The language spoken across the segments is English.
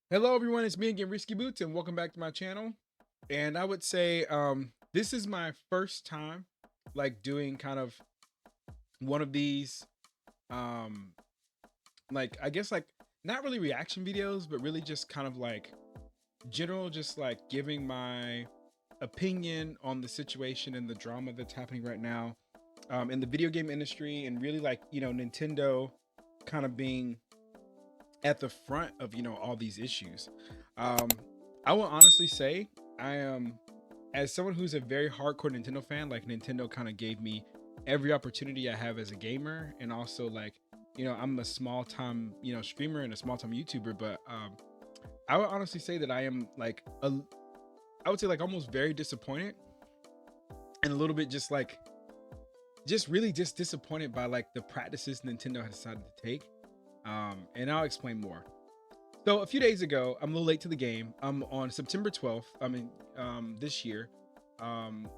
Hello everyone, it's me again, Risky Boots, and welcome back to my channel. And I would say this is my first time like doing kind of one of these um like I guess like not really reaction videos, but really just kind of like general just like giving my opinion on the situation and the drama that's happening right now in the video game industry, and really like, Nintendo kind of being at the front of, all these issues. um I will honestly say I am, as someone who's a very hardcore Nintendo fan, like Nintendo kind of gave me every opportunity I have as a gamer, and also like, I'm a small time, streamer and a small time YouTuber, but I would honestly say that I am like I would say like almost very disappointed, and a little bit just like just really just disappointed by like the practices Nintendo has decided to take. And I'll explain more. So a few days ago, I'm a little late to the game. On September 12th, this year,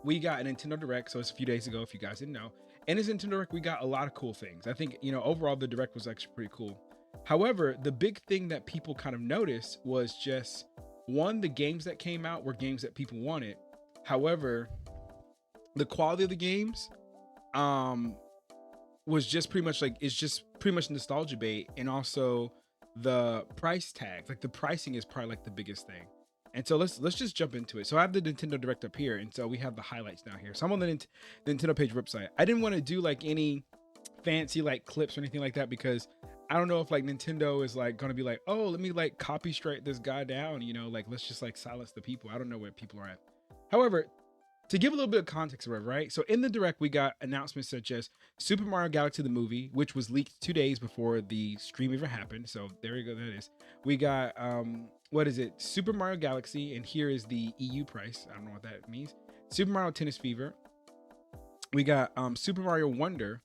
we got a Nintendo Direct. So it's a few days ago, if you guys didn't know. And this Nintendo Direct, we got a lot of cool things. I think, overall the Direct was actually pretty cool. However, the big thing that people kind of noticed was just one, the games that came out were games that people wanted. However, the quality of the games, um, was just pretty much like, it's just pretty much nostalgia bait, and also the price tag, like the pricing is probably like the biggest thing. And so let's just jump into it. So I have the Nintendo Direct up here, and so we have the highlights down here. So I'm on the Nintendo page website. I didn't want to do like any fancy like clips or anything like that, because I don't know if like Nintendo is like gonna be like, oh, let me like copy straight this guy down, like let's just like silence the people. I don't know where people are at. However, to give a little bit of context, right? So in the direct, we got announcements such as Super Mario Galaxy the movie, which was leaked 2 days before the stream even happened. So there you go, that is. We got what is it? Super Mario Galaxy, and here is the EU price. I don't know what that means. Super Mario Tennis Fever. We got Super Mario Wonder,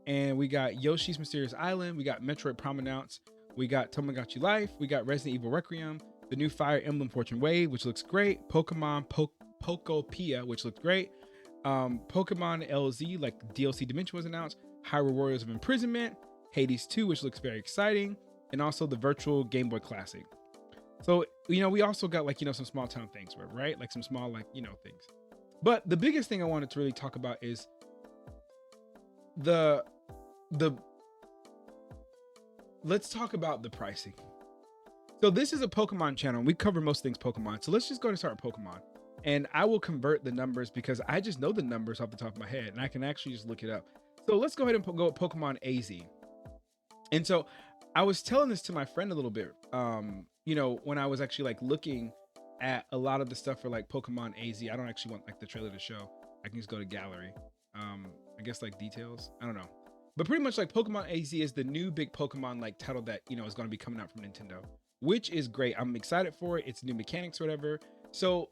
and we got Yoshi's Mysterious Island. We got Metroid Promenade. We got Tamagotchi Life. We got Resident Evil Requiem. The new Fire Emblem Fortune Wave, which looks great. Pokopia, which looked great. Pokemon LZ, like DLC Dimension, was announced. Hyrule Warriors of Imprisonment. Hades 2, which looks very exciting. And also the virtual Game Boy Classic. So, we also got like, some small town things, right? Like some small, like, things. But the biggest thing I wanted to really talk about is the the let's talk about the pricing. So this is a Pokemon channel. We cover most things Pokemon. So let's just go and start with Pokemon. And I will convert the numbers because I just know the numbers off the top of my head, and I can actually just look it up. So let's go ahead and go with Pokemon AZ. And so I was telling this to my friend a little bit, when I was actually like looking at a lot of the stuff for like Pokemon AZ. I don't actually want like the trailer to show. I can just go to gallery. I guess like details. I don't know. But pretty much like Pokemon AZ is the new big Pokemon like title that, is going to be coming out from Nintendo, which is great. I'm excited for it. It's new mechanics or whatever. So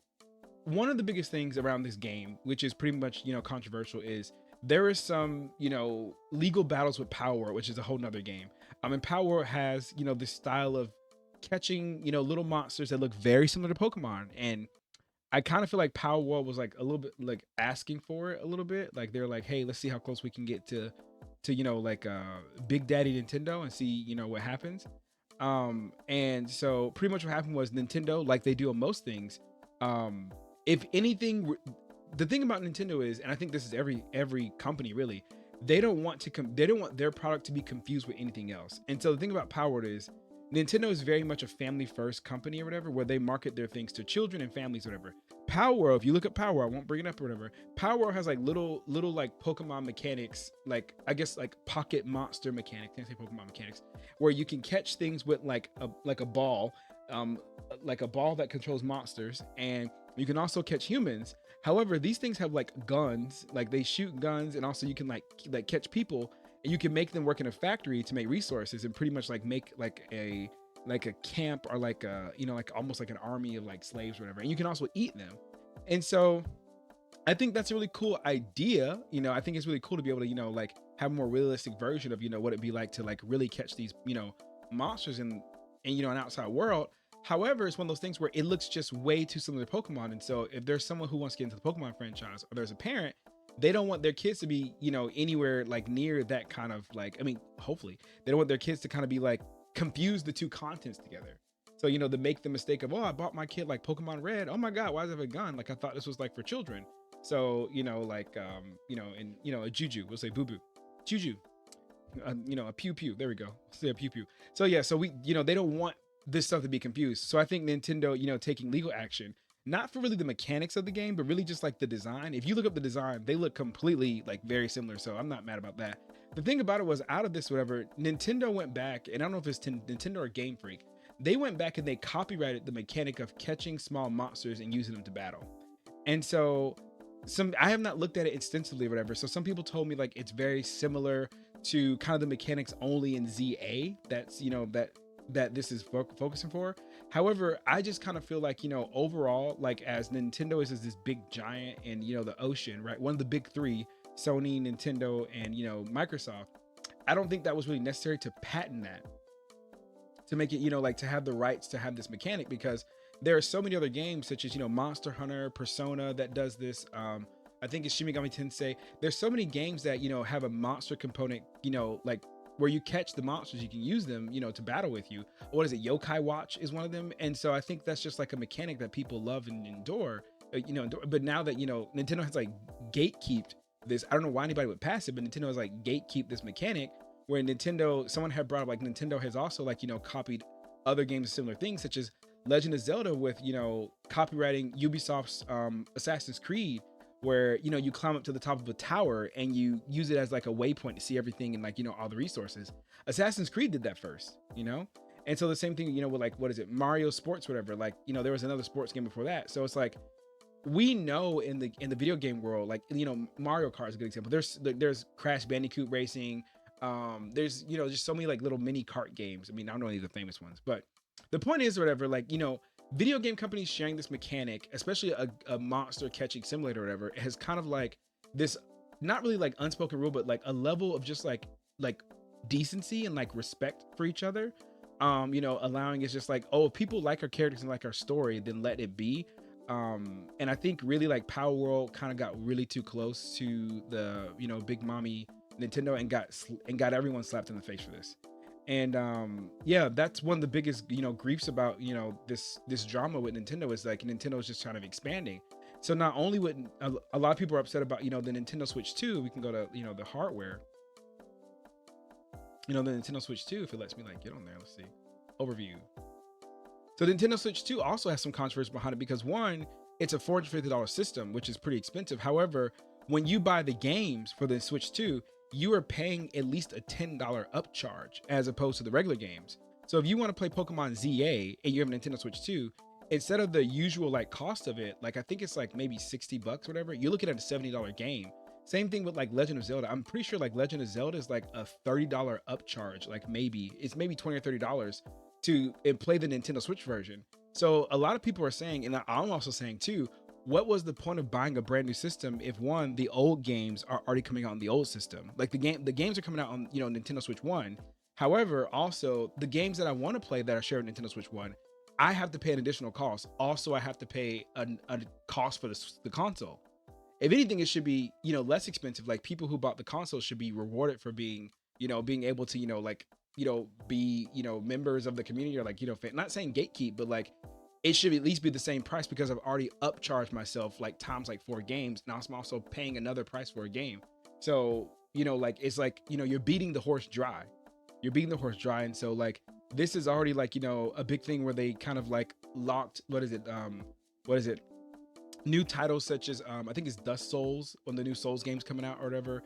one of the biggest things around this game, which is pretty much, controversial, is there is some, legal battles with Power World, which is a whole nother game. And Power World has, this style of catching, little monsters that look very similar to Pokemon. And I kind of feel like Power World was like a little bit like asking for it a little bit. Like they're like, hey, let's see how close we can get to like Big Daddy Nintendo and see, what happens. And so pretty much what happened was Nintendo, like they do on most things, if anything, the thing about Nintendo is, and I think this is every company really, they don't want their product to be confused with anything else. And so the thing about Power Word is Nintendo is very much a family first company or whatever, where they market their things to children and families or whatever. Power World, if you look at Power World, I won't bring it up or whatever. Power World has like little like Pokemon mechanics, like I guess like pocket monster mechanics, can't say Pokemon mechanics, where you can catch things with like a ball, like a ball that controls monsters, and you can also catch humans. However, these things have like guns, like they shoot guns, and also you can like catch people, and you can make them work in a factory to make resources, and pretty much like make like a camp, or like a, like almost like an army of like slaves or whatever. And you can also eat them. And so I think that's a really cool idea. I think it's really cool to be able to, like have a more realistic version of, what it'd be like to like really catch these, monsters in an outside world. However, it's one of those things where it looks just way too similar to Pokemon. And so if there's someone who wants to get into the Pokemon franchise, or there's a parent, they don't want their kids to be, anywhere like near that kind of like, I mean, hopefully they don't want their kids to kind of be like confuse the two contents together. So, they make the mistake of, oh, I bought my kid like Pokemon Red. Oh my God, why does it have a gun? Like I thought this was like for children. So, and a Juju, we'll say boo boo. Juju, a pew pew. There we go. Say a pew pew. So yeah, so they don't want this stuff to be confused. So I think Nintendo, taking legal action, not for really the mechanics of the game, but really just like the design. If you look up the design, they look completely like very similar. So I'm not mad about that. The thing about it was, out of this, whatever, Nintendo went back, and I don't know if it's Nintendo or Game Freak. They went back and they copyrighted the mechanic of catching small monsters and using them to battle. And so I have not looked at it extensively or whatever. So some people told me like it's very similar to kind of the mechanics only in ZA. That's, that this is focusing for. However, I just kind of feel like, overall, like as Nintendo is this big giant and, the ocean, right? One of the big three, Sony, Nintendo, and, Microsoft. I don't think that was really necessary to patent that, to make it, like to have the rights to have this mechanic, because there are so many other games such as, Monster Hunter, Persona that does this. I think it's Shin Megami Tensei. There's so many games that, have a monster component, like where you catch the monsters, you can use them, to battle with you. What is it? Yokai Watch is one of them. And so I think that's just like a mechanic that people love and endure, but now that, Nintendo has like gatekeeped this, I don't know why anybody would pass it, but Nintendo has like gatekeep this mechanic where someone had brought up like Nintendo has also like, copied other games of similar things, such as Legend of Zelda with, copywriting Ubisoft's Assassin's Creed, where, you climb up to the top of a tower and you use it as like a waypoint to see everything and like, all the resources. Assassin's Creed did that first, And so the same thing, with like, what is it? Mario Sports, whatever. Like, there was another sports game before that. So it's like, we know in the video game world, like, Mario Kart is a good example. There's Crash Bandicoot Racing. There's, just so many like little mini kart games. I mean, I don't know any of the famous ones, but the point is, whatever, like, video game companies sharing this mechanic, especially a monster catching simulator or whatever, has kind of like this, not really like unspoken rule, but like a level of just like decency and like respect for each other. Allowing it's just like, oh, if people like our characters and like our story, then let it be. And I think really like Power World kind of got really too close to the, big mommy Nintendo and got everyone slapped in the face for this. And yeah, that's one of the biggest, griefs about, this drama with Nintendo is like Nintendo is just kind of expanding. So not only would a lot of people are upset about, the Nintendo Switch 2, we can go to, the hardware, the Nintendo Switch 2, if it lets me like get on there, let's see, overview. So the Nintendo Switch 2 also has some controversy behind it because, one, it's a $450 system, which is pretty expensive. However, when you buy the games for the Switch 2, you are paying at least a $10 upcharge as opposed to the regular games. So if you want to play Pokemon ZA and you have a Nintendo Switch 2, instead of the usual like cost of it, like I think it's like maybe $60 whatever, you're looking at a $70 game. Same thing with like Legend of Zelda. I'm pretty sure like Legend of Zelda is like a $30 upcharge, like maybe $20 or $30 to play the Nintendo Switch version. So a lot of people are saying, and I'm also saying too, what was the point of buying a brand new system if, one, the old games are already coming out on the old system? Like the games are coming out on, Nintendo Switch 1. However, also the games that I want to play that are shared on Nintendo Switch 1, I have to pay an additional cost. Also, I have to pay a cost for the console. If anything, it should be, less expensive. Like people who bought the console should be rewarded for being, being able to, be, members of the community, or like, not saying gatekeep, but like it should at least be the same price because I've already upcharged myself like times like 4 games. Now I'm also paying another price for a game. So, like, it's like, you're beating the horse dry. And so like, this is already like, a big thing where they kind of like locked, new titles such as, I think it's Dust Souls, one of the new Souls games coming out or whatever.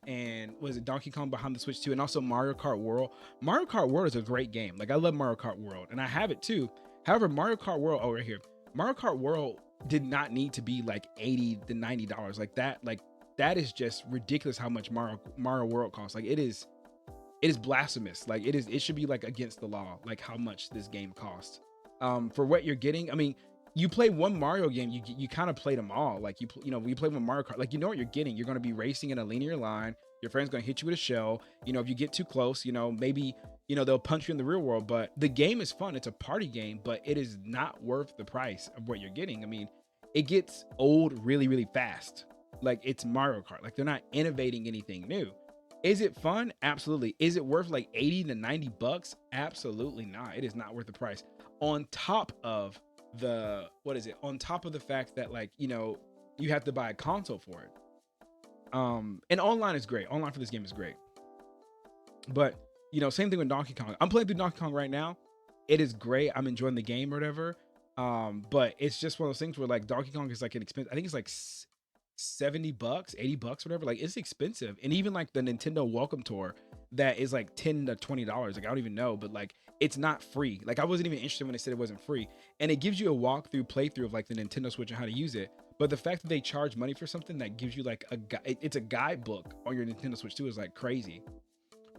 And was it Donkey Kong behind the Switch 2, and also Mario Kart World. Mario Kart World is a great game. Like I love Mario Kart World and I have it too. However, Mario Kart World, oh, right here, Mario Kart World did not need to be like $80 to $90 like that. Like that is just ridiculous how much Mario World costs. Like it is blasphemous. Like it should be like against the law, like how much this game costs. For what you're getting. I mean, you play one Mario game, you kind of played them all. Like you play one Mario Kart, like you know what you're getting. You're going to be racing in a linear line. Your friend's going to hit you with a shell. If you get too close, maybe they'll punch you in the real world. But the game is fun. It's a party game, but it is not worth the price of what you're getting. I mean, it gets old really, really fast. Like it's Mario Kart. Like they're not innovating anything new. Is it fun? Absolutely. Is it worth like $80 to $90? Absolutely not. It is not worth the price. on top of on top of the fact that, like, you have to buy a console for it. And online is great. Online for this game is great. But, same thing with Donkey Kong. I'm playing through Donkey Kong right now. It is great. I'm enjoying the game or whatever. But it's just one of those things where, like, Donkey Kong is like an expensive. I think it's like $70, $80, whatever. Like, it's expensive. And even like the Nintendo Welcome Tour that is like $10 to $20. Like, I don't even know, but like, it's not free. Like, I wasn't even interested when they said it wasn't free. And it gives you a walkthrough playthrough of like the Nintendo Switch and how to use it. But the fact that they charge money for something that gives you like it's a guidebook on your Nintendo Switch too is like crazy.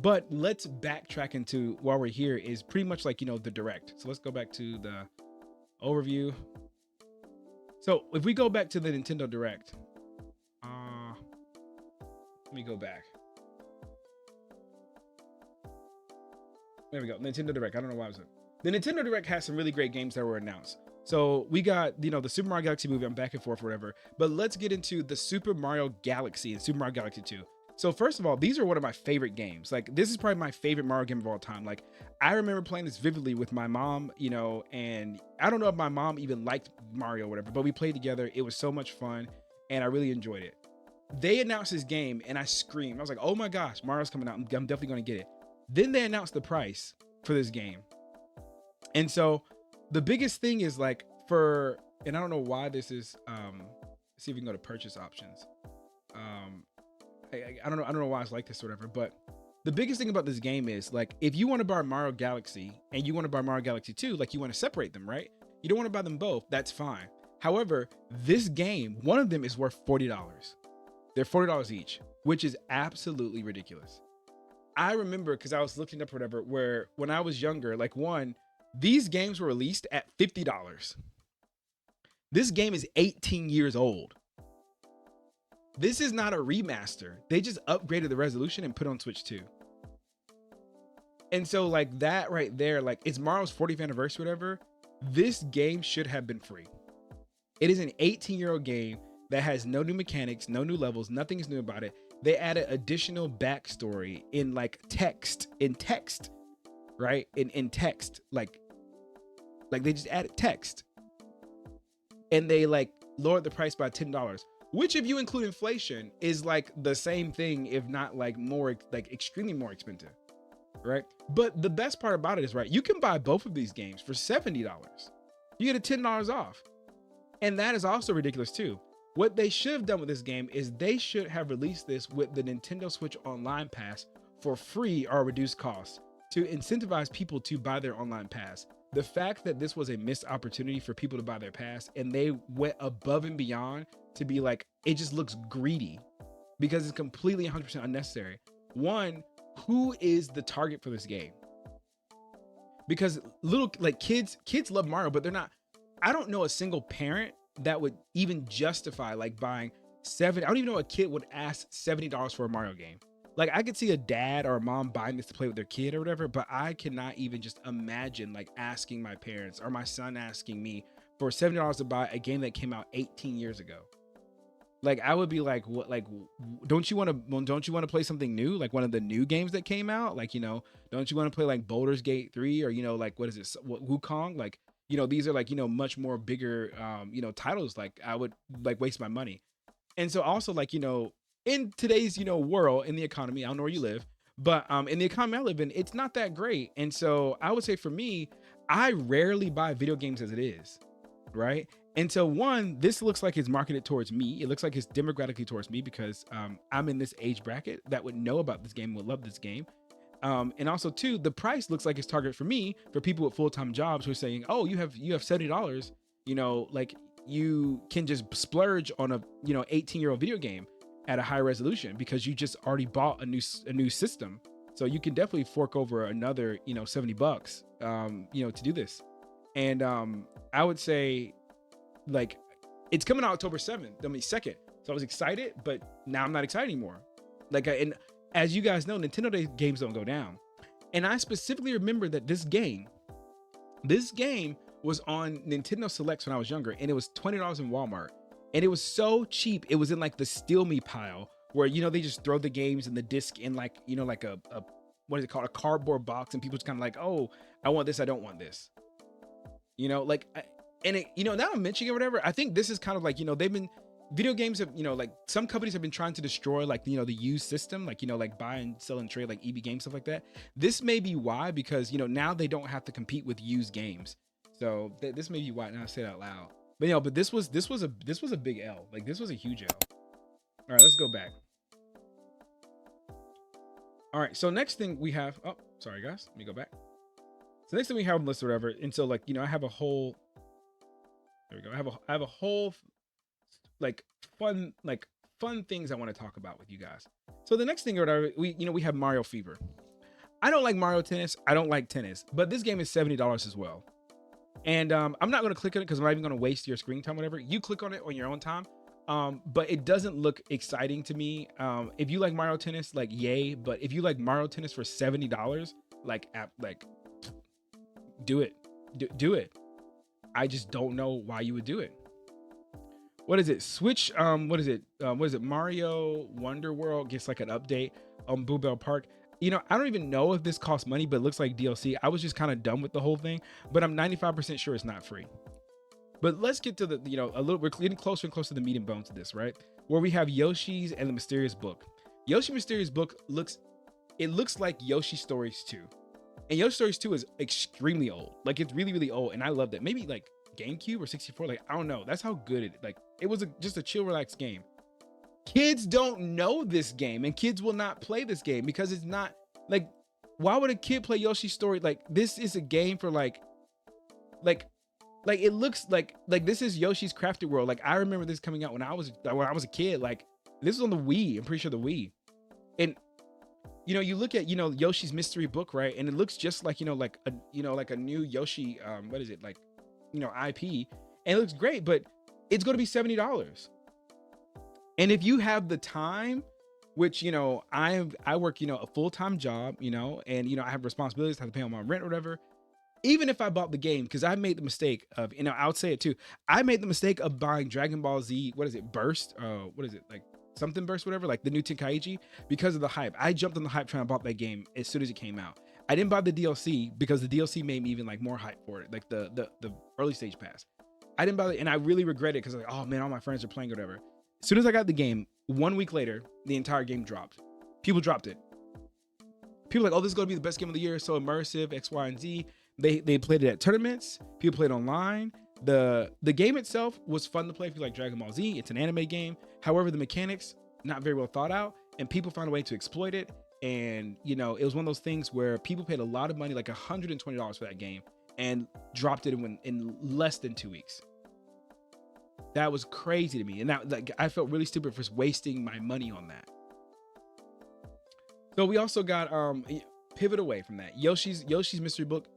But let's backtrack into while we're here is pretty much like, the direct. So let's go back to the overview. So if we go back to the Nintendo Direct, let me go back. There we go. Nintendo Direct. I don't know why I was it. The Nintendo Direct has some really great games that were announced. So we got, the Super Mario Galaxy movie. I'm back and forth, whatever. But let's get into the Super Mario Galaxy and Super Mario Galaxy 2. So first of all, these are one of my favorite games. Like, this is probably my favorite Mario game of all time. Like, I remember playing this vividly with my mom, and I don't know if my mom even liked Mario or whatever, but we played together. It was so much fun, and I really enjoyed it. They announced this game, and I screamed. I was like, oh my gosh, Mario's coming out. I'm definitely going to get it. Then they announced the price for this game. And so the biggest thing is like and I don't know why this is, see if we can go to purchase options. I don't know why it's like this or whatever, but the biggest thing about this game is like, if you want to buy Mario Galaxy and you want to buy Mario Galaxy 2, like, you want to separate them, right? You don't want to buy them both. That's fine. However, this game, one of them is worth $40. They're $40 each, which is absolutely ridiculous. I remember, because I was looking up whatever, where when I was younger, like, these games were released at $50. This game is 18 years old. This is not a remaster. They just upgraded the resolution and put on Switch 2. And so, like, that right there, like, it's Mario's 40th anniversary, whatever. This game should have been free. It is an 18-year-old game that has no new mechanics, no new levels, nothing is new about it. They added additional backstory in like text, right? In text, like they just added text, and they like lowered the price by $10, which, if you include inflation, is like the same thing, if not like more, like extremely more expensive, right? But the best part about it is, right, you can buy both of these games for $70. You get a $10 off, and that is also ridiculous too. What they should have done with this game is they should have released this with the Nintendo Switch Online Pass for free or reduced cost to incentivize people to buy their online pass. The fact that this was a missed opportunity for people to buy their pass, and they went above and beyond to be like, it just looks greedy because it's completely 100% unnecessary. One, who is the target for this game? Because kids love Mario, but they're not. I don't know a single parent that would even justify like buying I don't even know a kid would ask $70 for a Mario game. Like, I could see a dad or a mom buying this to play with their kid or whatever, but I cannot even just imagine like asking my parents or my son asking me for $70 to buy a game that came out 18 years ago. Like, I would be like, what? Like, don't you want to play something new? Like one of the new games that came out? Like, don't you want to play like Baldur's Gate 3 or, like, what is it? Wukong? Like, these are like, much more bigger, titles. Like, I would like waste my money. And so also like, in today's, world, in the economy, I don't know where you live, but in the economy I live in, it's not that great. And so I would say for me, I rarely buy video games as it is, right? And so one, this looks like it's marketed towards me. It looks like it's demographically towards me because I'm in this age bracket that would know about this game, would love this game. And also two, the price looks like it's targeted for me, for people with full-time jobs who are saying, oh, you have $70, like you can just splurge on a 18-year-old video game at a high resolution because you just already bought a new system. So you can definitely fork over another $70 to do this. And I would say, like, it's coming out October 2nd. So I was excited, but now I'm not excited anymore. Like, and as you guys know, Nintendo Day games don't go down. And I specifically remember that this game was on Nintendo Selects when I was younger, and it was $20 in Walmart. And it was so cheap. It was in like the steal me pile where, they just throw the games and the disc in like, like a what is it called? A cardboard box. And people just kind of like, oh, I want this. I don't want this. You know, like, and it, now I'm mentioning it, or whatever. I think this is kind of like, they've been video games have, like some companies have been trying to destroy like, the used system, like, like buy and sell and trade, like EB Games, stuff like that. This may be why, because, now they don't have to compete with used games. So this may be why. Now I say it out loud. But but this was a big L. Like, this was a huge L. All right, let's go back. All right, so next thing we have, oh, sorry guys, let me go back. So next thing we have on the list or whatever, and so like, I have a whole, there we go. I have a whole like fun things I want to talk about with you guys. So the next thing or whatever, we have Mario Fever. I don't like Mario Tennis. I don't like tennis, but this game is $70 as well. And I'm not going to click on it because I'm not even going to waste your screen time, whatever. You click on it on your own time. But it doesn't look exciting to me. If you like Mario Tennis, like, yay. But if you like Mario Tennis for $70, like do it. Do it. I just don't know why you would do it. What is it? Switch. What is it? Mario Wonder World gets like an update on Blue Bell Park. I don't even know if this costs money, but it looks like DLC. I was just kind of done with the whole thing, but I'm 95% sure it's not free. But let's get to the, we're getting closer and closer to the meat and bones of this, right? Where we have Yoshi's and the Mysterious Book. Yoshi Mysterious Book looks like Yoshi Stories 2. And Yoshi Stories 2 is extremely old. Like, it's really, really old. And I loved it. Maybe like GameCube or 64. Like, I don't know. That's how good it was just a chill, relaxed game. Kids don't know this game, and kids will not play this game because it's not like, why would a kid play Yoshi Story? Like, this is a game for like it looks like this is Yoshi's Crafted World. Like, I remember this coming out when I was a kid. Like, this was on the Wii. I'm pretty sure the Wii. And you look at Yoshi's Mystery Book, right? And it looks just like like a new Yoshi what is it, like IP, and it looks great, but it's going to be $70. And if you have the time, which I work a full-time job, and I have responsibilities, have to pay on my rent or whatever. Even if I bought the game, because I made the mistake of, I would say it too. I made the mistake of buying Dragon Ball Z. What is it? Burst? What is it? Like something Burst, whatever. Like the new Tenkaichi, because of the hype. I jumped on the hype trying to buy that game as soon as it came out. I didn't buy the DLC because the DLC made me even like more hype for it. Like the early stage pass. I didn't buy it, and I really regret it because like, oh man, all my friends are playing or whatever. As soon as I got the game, 1 week later, the entire game dropped. People dropped it. People were like, oh, this is going to be the best game of the year. So immersive, X, Y, and Z. They played it at tournaments. People played online. The game itself was fun to play if you like Dragon Ball Z. It's an anime game. However, the mechanics, not very well thought out. And people found a way to exploit it. And, it was one of those things where people paid a lot of money, like $120 for that game, and dropped it in less than 2 weeks. That was crazy to me. And that, like, I felt really stupid for wasting my money on that. So we also got pivot away from that. Yoshi's Mystery Book.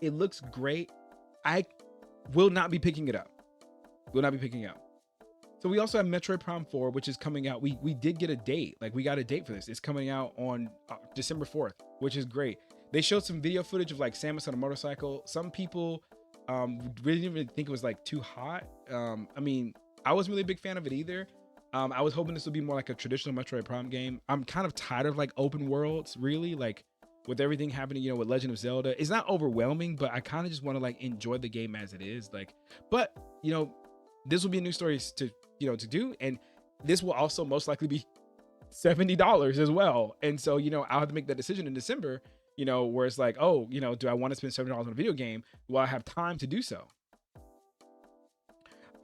It looks great. I will not be picking it up. So we also have Metroid Prime 4, which is coming out. We did get a date. Like, we got a date for this. It's coming out on December 4th, which is great. They showed some video footage of like Samus on a motorcycle. Some people really didn't really think it was like too hot. I mean, I wasn't really a big fan of it either. I was hoping this would be more like a traditional Metroid Prime game. I'm kind of tired of like open worlds, really, like with everything happening, with Legend of Zelda. It's not overwhelming, but I kind of just want to like enjoy the game as it is. Like, but this will be a new story to do, and this will also most likely be $70 as well. And so I'll have to make that decision in December. Where it's like, oh, do I want to spend $70 on a video game? Do I have time to do so?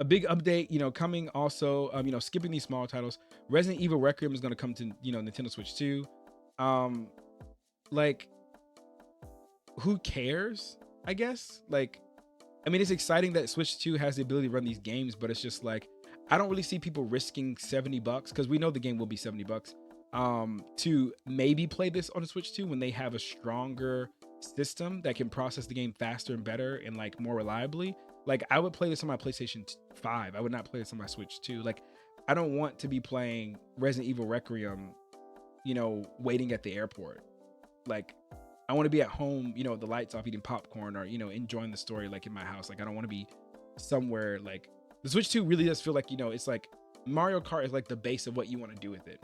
A big update, coming also, skipping these small titles. Resident Evil Requiem is going to come to, Nintendo Switch 2. Like, who cares? I guess. Like, I mean, it's exciting that Switch 2 has the ability to run these games, but it's just like, I don't really see people risking $70 because we know the game will be $70. To maybe play this on the Switch 2 when they have a stronger system that can process the game faster and better and like more reliably. Like, I would play this on my PlayStation 5. I would not play this on my Switch 2. Like, I don't want to be playing Resident Evil Requiem, waiting at the airport. Like, I want to be at home, the lights off, eating popcorn, or enjoying the story like in my house. Like, I don't want to be somewhere. Like, the Switch 2 really does feel like, it's like Mario Kart is like the base of what you want to do with it.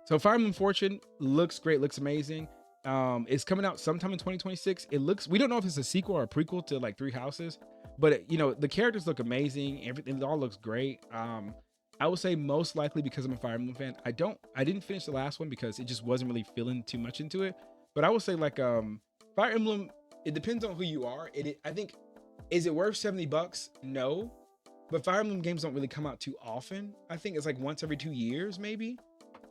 So Fire Emblem Fortune looks great, looks amazing. It's coming out sometime in 2026. It looks, we don't know if it's a sequel or a prequel to like Three Houses, but you know, the characters look amazing. Everything, it all looks great. I would say most likely because I'm a Fire Emblem fan. I didn't finish the last one because it just wasn't really feeling too much into it. But I would say like Fire Emblem, it depends on who you are. I think, is it worth $70? No. But Fire Emblem games don't really come out too often. I think it's like once every 2 years, maybe.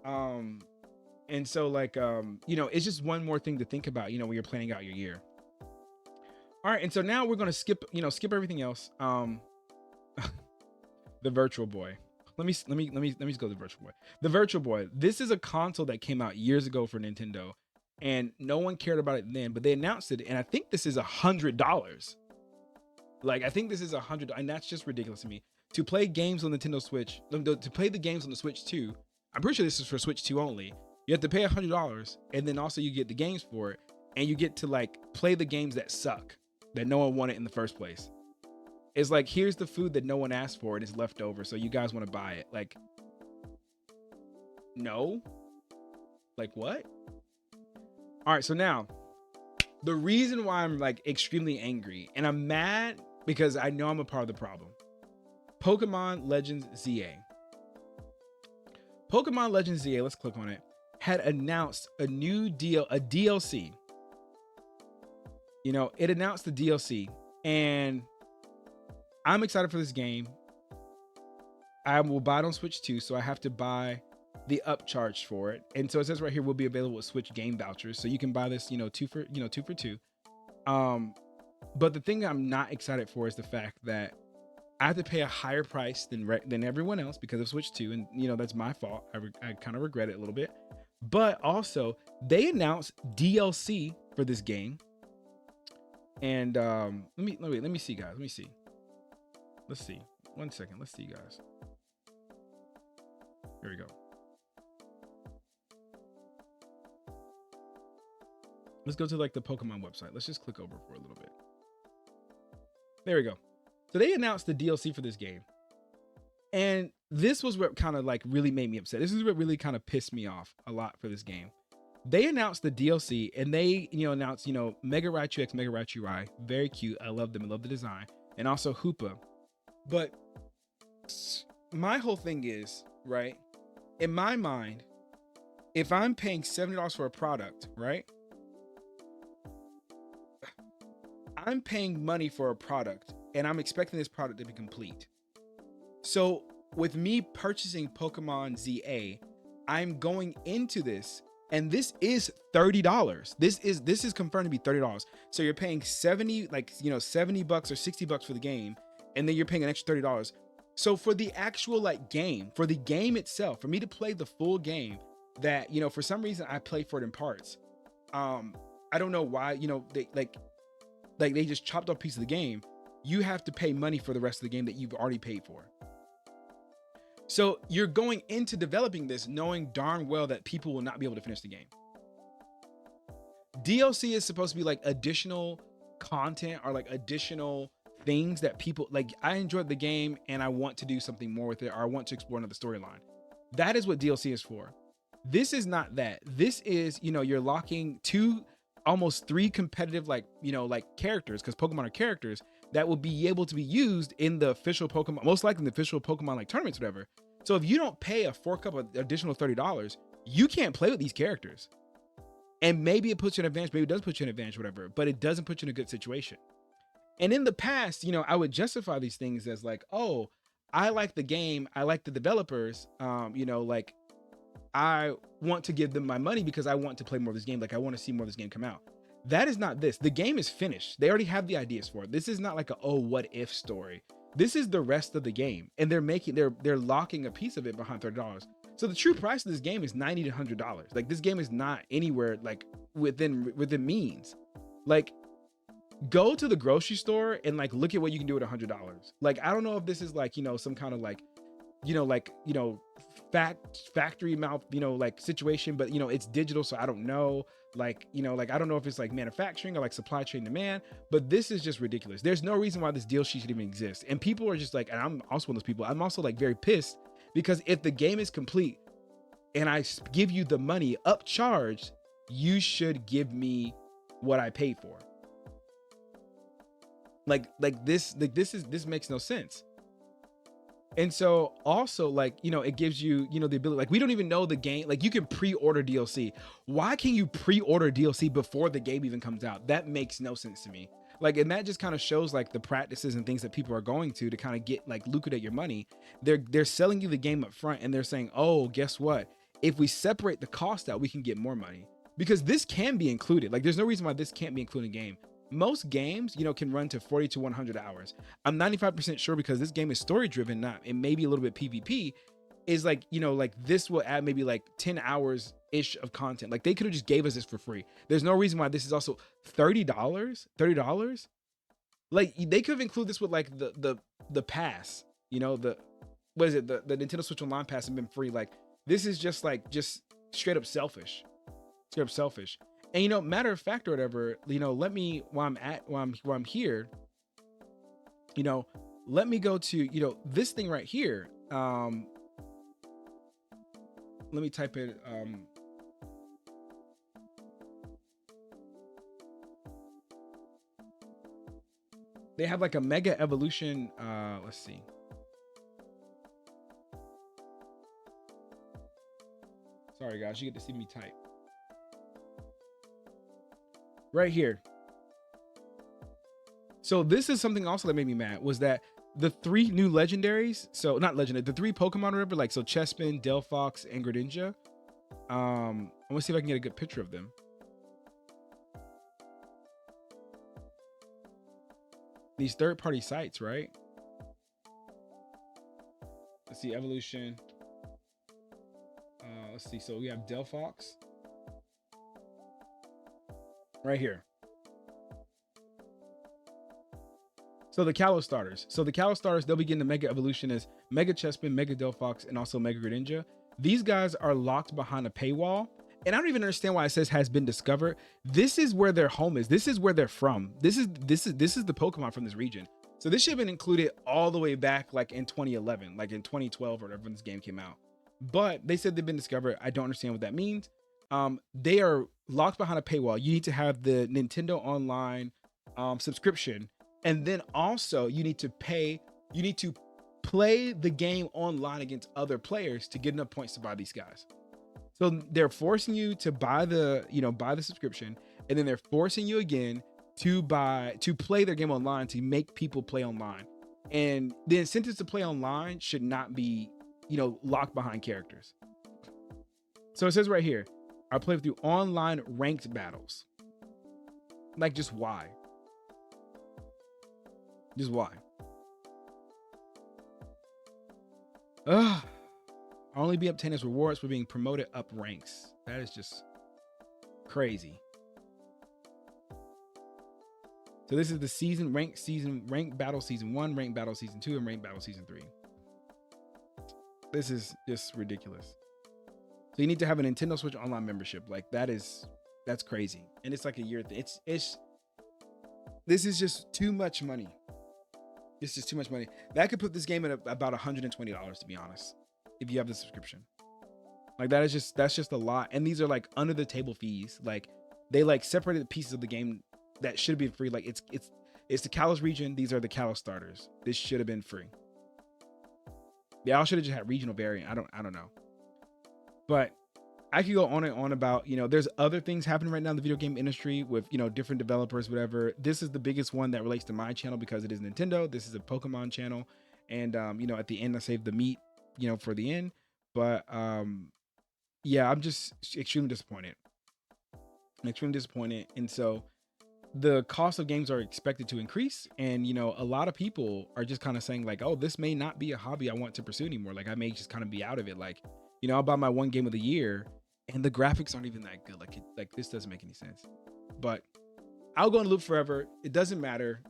And so like, you know, it's just one more thing to think about, you know, when you're planning out your year. All right. And so now we're going to skip everything else. The Virtual Boy. Let me just go to the Virtual Boy. The Virtual Boy. This is a console that came out years ago for Nintendo, and no one cared about it then, but they announced it, and I think this is $100. Like, I think this is $100, and that's just ridiculous to me. To play games on Nintendo Switch, to play the games on the Switch 2, I'm pretty sure this is for Switch 2 only. You have to pay $100, and then also you get the games for it, and you get to like play the games that suck, that no one wanted in the first place. It's like, here's the food that no one asked for, it is left over, so you guys want to buy it. Like, no? Like, what? All right, so now, the reason why I'm like extremely angry, and I'm mad because I know I'm a part of the problem. Pokemon Legends ZA. Pokemon Legends ZA, let's click on it, had announced a new DLC. You know, it announced the DLC, and I'm excited for this game. I will buy it on Switch 2, so I have to buy the upcharge for it. And so it says right here will be available with Switch game vouchers, so you can buy this, you know, two for two. But the thing I'm not excited for is the fact that I have to pay a higher price than everyone else because of Switch 2, and you know that's my fault. I kind of regret it a little bit. But also, they announced DLC for this game, and let me see, guys. Let me see. Let's see. 1 second. Let's see, guys. Here we go. Let's go to like the Pokemon website. Let's just click over for a little bit. There we go. So they announced the DLC for this game. And this was what kind of like really made me upset. This is what really kind of pissed me off a lot for this game. They announced the DLC, and they, you know, announced, you know, Mega Raichu X, Mega Raichu Y. Very cute. I love them. I love the design. And also Hoopa. But my whole thing is, right, in my mind, if I'm paying $70 for a product, right, I'm paying money for a product, and I'm expecting this product to be complete. So with me purchasing Pokemon ZA, I'm going into this, and this is $30. This is confirmed to be $30. So you're paying 70, like, you know, $70 or $60 for the game, and then you're paying an extra $30. So for the actual like game, for the game itself, for me to play the full game that, you know, for some reason I play for it in parts. I don't know why, you know, they just chopped off a piece of the game. You have to pay money for the rest of the game that you've already paid for. So you're going into developing this knowing darn well that people will not be able to finish the game. DLC is supposed to be like additional content or like additional things that people like. I enjoyed the game and I want to do something more with it, or I want to explore another storyline. That is what DLC is for. This is not that. This is, you know, you're locking almost three competitive, like, you know, like characters, because Pokemon are characters that will be able to be used in the official Pokemon, most likely in the official Pokemon like tournaments, whatever. So if you don't pay a fork up an additional $30, you can't play with these characters. And maybe it puts you in an advantage, maybe it does put you in an advantage, whatever, but it doesn't put you in a good situation. And in the past, you know, I would justify these things as like, oh, I like the game, I like the developers, you know, like I want to give them my money because I want to play more of this game. Like I want to see more of this game come out. That is not this. The game is finished. They already have the ideas for it. This is not like a, oh, what if story. This is the rest of the game. And they're locking a piece of it behind $30. So the true price of this game is $90 to $100. Like this game is not anywhere like within means. Like go to the grocery store and like look at what you can do with $100. Like I don't know if this is like, you know, some kind of like, you know, factory mouth, you know, like situation, but you know, it's digital, so I don't know. Like, you know, like I don't know if it's like manufacturing or like supply chain demand, but this is just ridiculous. There's no reason why this deal sheet should even exist. And people are just like, and I'm also one of those people, I'm also like very pissed because if the game is complete and I give you the money upcharged, you should give me what I paid for. This makes no sense. And so also, like, you know, it gives you, you know, the ability, like, we don't even know the game. Like, you can pre-order DLC. Why can you pre-order DLC before the game even comes out? That makes no sense to me. Like, and that just kind of shows like the practices and things that people are going to kind of get like liquidate your money. They're selling you the game up front, and they're saying, oh, guess what? If we separate the cost out, we can get more money, because this can be included. Like, there's no reason why this can't be included in the game. Most games, you know, can run to 40 to 100 hours. I'm 95% sure, because this game is story driven, not, and maybe a little bit PvP, is like, you know, like this will add maybe like 10 hours ish of content. Like, they could have just gave us this for free. There's no reason why this is also $30. Like, they could have included this with like the pass, you know, the, what is it, the Nintendo Switch Online pass, and been free. Like, this is just like, just straight up selfish. And, you know, matter of fact or whatever, you know, let me, while I'm here, you know, let me go to, you know, this thing right here. Let me type it. They have like a Mega Evolution. Let's see. Sorry guys, you get to see me type. Right here. So this is something also that made me mad, was that the 3 new legendaries, so not legendary, the 3 Pokemon, remember, like, so Chespin, Delphox, and Greninja. I'm gonna see if I can get a good picture of them. These third-party sites, right? Let's see, evolution. Let's see, so we have Delphox right here. So the Kalos starters. So the Kalos starters, they'll begin the Mega Evolution as Mega Chespin, Mega Delphox, and also Mega Greninja. These guys are locked behind a paywall. And I don't even understand why it says has been discovered. This is where their home is. This is where they're from. This is the Pokemon from this region. So this should have been included all the way back like in 2011, like in 2012 or whatever when this game came out. But they said they've been discovered. I don't understand what that means. They are locked behind a paywall. You need to have the Nintendo Online subscription. And then also you need to pay, you need to play the game online against other players to get enough points to buy these guys. So they're forcing you to buy the, you know, buy the subscription, and then they're forcing you again to play their game online, to make people play online. And the incentives to play online should not be, you know, locked behind characters. So it says right here, I play through online ranked battles. Like, just why? Just why? Ugh. Only be obtained as rewards for being promoted up ranks. That is just crazy. So this is the season rank battle season 1, rank battle season 2, and rank battle season 3. This is just ridiculous. So you need to have a Nintendo Switch Online membership. Like, that's crazy. And it's like a year thing. This is just too much money. It's just too much money. That could put this game at about $120, to be honest, if you have the subscription. Like, that's just a lot. And these are like under the table fees. Like, they like separated the pieces of the game that should have been free. Like, it's the Kalos region. These are the Kalos starters. This should have been free. Yeah, I should have just had regional variant. I don't know. But I could go on and on about, you know, there's other things happening right now in the video game industry with, you know, different developers, whatever. This is the biggest one that relates to my channel because it is Nintendo. This is a Pokemon channel. And, you know, at the end, I saved the meat, you know, for the end. But, yeah, I'm just extremely disappointed. And so the cost of games are expected to increase. And, you know, a lot of people are just kind of saying like, oh, this may not be a hobby I want to pursue anymore. Like, I may just kind of be out of it. Like, you know, I'll buy my one game of the year and the graphics aren't even that good. Like this doesn't make any sense. But I'll go in loop forever. It doesn't matter.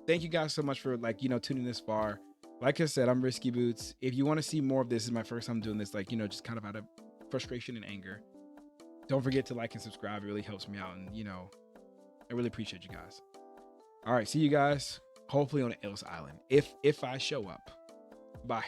Thank you guys so much for, like, you know, tuning this far. Like I said, I'm Risky Boots. If you want to see more of this, is my first time doing this, like, you know, just kind of out of frustration and anger. Don't forget to like and subscribe. It really helps me out. And, you know, I really appreciate you guys. All right. See you guys hopefully on Ellis Island. If I show up. Bye.